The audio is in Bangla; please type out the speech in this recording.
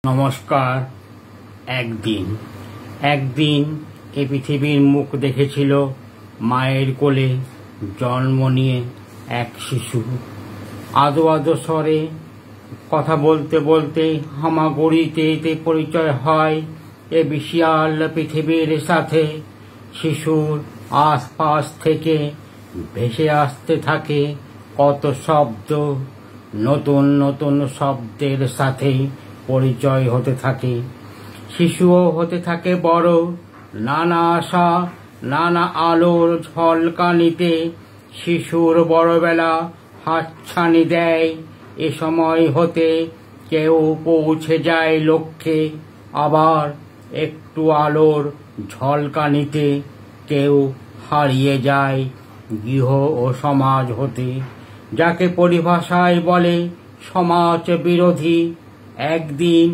নমস্কার। একদিন এ পৃথিবীর মুখ দেখেছিল মায়ের কোলে জন্ম নিয়ে এক শিশু। আদো আদো স্বরে কথা বলতে বলতে হামাগুড়িতে পরিচয় হয় এ বিশাল পৃথিবীর সাথে। শিশুর আশপাশ থেকে ভেসে আসতে থাকে কত শব্দ। নতুন নতুন শব্দের সাথে পরিচয় হতে থাকে। শিশুও হতে থাকে বড়। নানা আশা নানা আলোর ঝলকানিতে শিশুর বড়বেলা হাতছানি দেয়। এ সময় হতে কেউ পৌঁছে যায় লক্ষ্যে, আবার একটু আলোর ঝলকানিতে কেউ হারিয়ে যায় গৃহ ও সমাজ হতে। যাকে পরিভাষায় বলে সমাজ বিরোধী। একদিন